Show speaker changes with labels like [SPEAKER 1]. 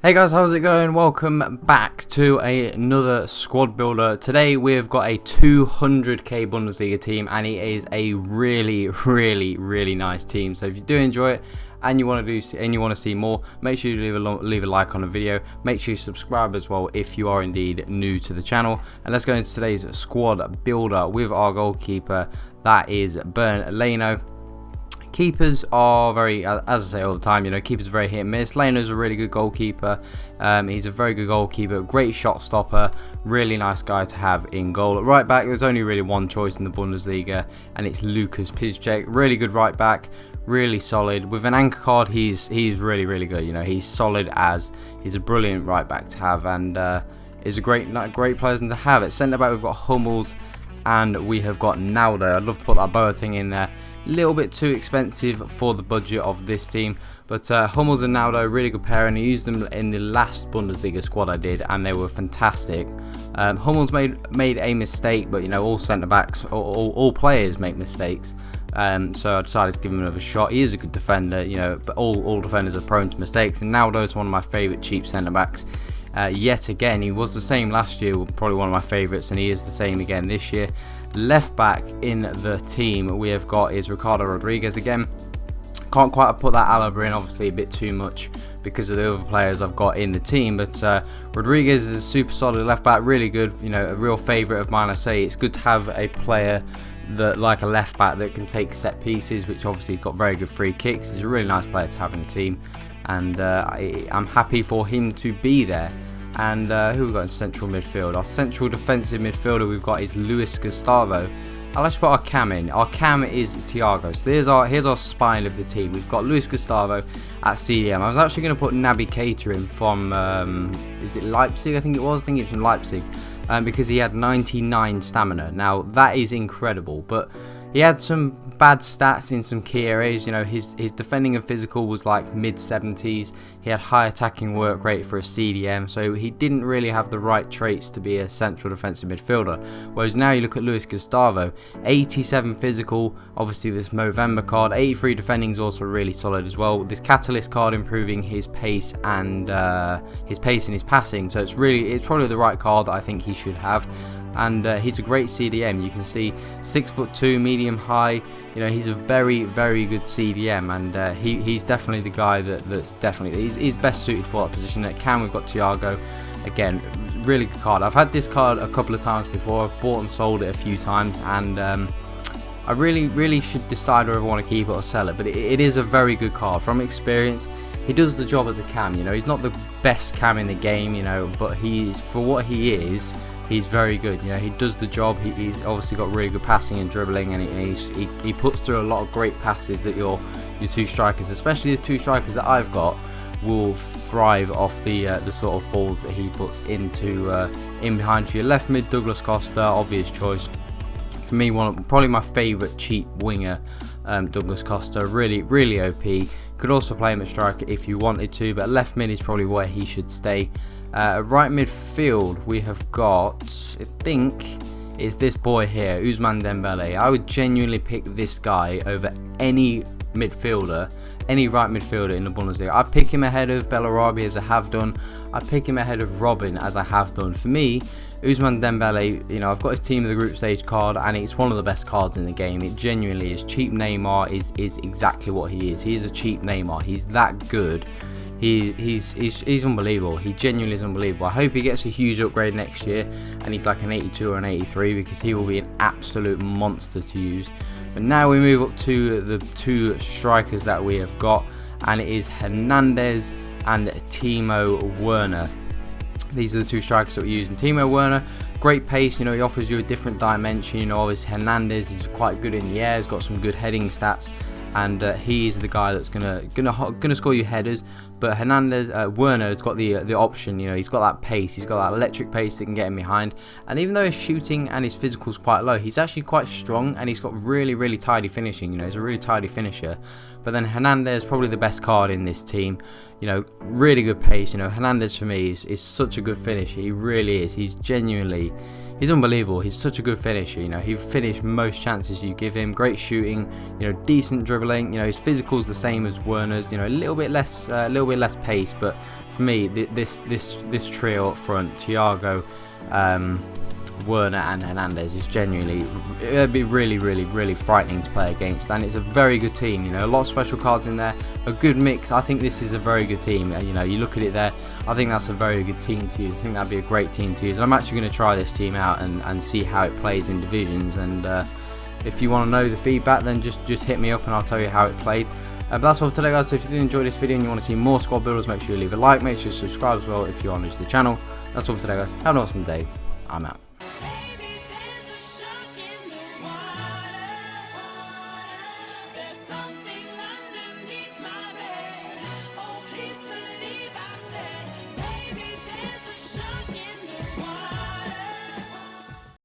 [SPEAKER 1] Hey guys, how's it going? Welcome back to another squad builder. Today we've got a 200K Bundesliga team, and it is a really nice team. So if you do enjoy it and you want to see more, make sure you leave a like on the video. Make sure you subscribe as well if you are indeed new to the channel. And let's go into today's squad builder with our goalkeeper. That is Bernd Leno. Keepers are very, as I say all the time, keepers are very hit and miss. Leno's a really good goalkeeper. He's a very good goalkeeper, great shot stopper, really nice guy to have in goal. At right back, there's only really one choice in the Bundesliga, and it's Lucas Piszczek. Really good right back, really solid. With an anchor card, he's really good. He's solid he's a brilliant right back to have, and is a great player to have. At centre back, we've got Hummels, and we have got Naldo. I'd love to put that Boateng in there. Little bit too expensive for the budget of this team, but Hummels and Naldo, really good pair, and I used them in the last Bundesliga squad I did, and they were fantastic. Hummels made a mistake, but all centre backs, all players make mistakes, so I decided to give him another shot. He is a good defender, but all defenders are prone to mistakes, and Naldo is one of my favourite cheap centre backs. Yet again, he was the same last year, probably one of my favourites, and he is the same again this year. Left back in the team we have got is Ricardo Rodriguez again. Can't quite put that Alaba in, obviously a bit too much because of the other players I've got in the team, but Rodriguez is a super solid left back, really good, a real favourite of mine. I say it's good to have a player that, like a left back, that can take set pieces, which obviously he's got very good free kicks. He's a really nice player to have in the team, and I'm happy for him to be there. And who we've got in central midfield? Our central defensive midfielder we've got is Luis Gustavo. Now let's put our cam in. Our cam is Thiago. So here's our spine of the team. We've got Luis Gustavo at CDM. I was actually going to put Naby Keita in from, is it Leipzig? I think it's from Leipzig, because he had 99 stamina. Now that is incredible, but he had some bad stats in some key areas. His defending and physical was like mid-70s. He had high attacking work rate for a CDM, so he didn't really have the right traits to be a central defensive midfielder. Whereas now you look at Luis Gustavo, 87 physical, obviously this Movember card, 83 defending is also really solid as well. This Catalyst card improving his pace and his passing, so it's probably the right card that I think he should have. And he's a great CDM. You can see 6'2", medium high. He's a very good CDM, and he's definitely the guy he's best suited for that position. At cam we've got Thiago. Again, really good card. I've had this card a couple of times before. I've bought and sold it a few times, and I really should decide whether I want to keep it or sell it. But it is a very good card from experience. He does the job as a cam. He's not the best cam in the game, but for what he is, he's very good. He does the job. He's obviously got really good passing and dribbling, and he puts through a lot of great passes that your two strikers, especially the two strikers that I've got, will thrive off the sort of balls that he puts into in behind. For your left mid, Douglas Costa, obvious choice for me. Probably my favourite cheap winger, Douglas Costa. Really OP. Could also play him at striker if you wanted to, but left mid is probably where he should stay. Right midfield we have got, I think, is this boy here, Ousmane Dembele. I would genuinely pick this guy over any midfielder, any right midfielder in the Bundesliga. I'd pick him ahead of Bellarabi, as I have done. I'd pick him ahead of Robben, as I have done. For me, Ousmane Dembele, I've got his team of the group stage card, and it's one of the best cards in the game. It genuinely is. Cheap Neymar is exactly what he is. He is a cheap Neymar. He's that good. He's unbelievable. He genuinely is unbelievable. I hope he gets a huge upgrade next year and he's like an 82 or an 83, because he will be an absolute monster to use. But now we move up to the two strikers that we have got, and it is Hernandez and Timo Werner. These are the two strikers that we use. And Timo Werner, great pace, he offers you a different dimension. Obviously Hernandez is quite good in the air, he's got some good heading stats, and he is the guy that's gonna score you headers. But Werner has got the option. He's got that pace, he's got that electric pace that can get him behind. And even though his shooting and his physical's quite low, he's actually quite strong, and he's got really tidy finishing. He's a really tidy finisher. But then Hernandez, probably the best card in this team. Really good pace. Hernandez for me is such a good finisher. He really is. He's unbelievable. He's such a good finisher. He finished most chances you give him. Great shooting. Decent dribbling. His physical's the same as Werner's. A little bit less pace, but for me, this trio up front, Thiago, Werner and Hernandez, is genuinely, it'd be really frightening to play against, and it's a very good team. You know, a lot of special cards in there, a good mix. I think this is a very good team. You know, you look at it there, I think that's a very good team to use. I think that'd be a great team to use. I'm actually going to try this team out and see how it plays in divisions, and if you want to know the feedback, then just hit me up and I'll tell you how it played. But that's all for today, guys. So if you did enjoy this video and you want to see more squad builders, make sure you leave a like, make sure you subscribe as well if you are new to the channel. That's all for today, guys. Have an awesome day. I'm out.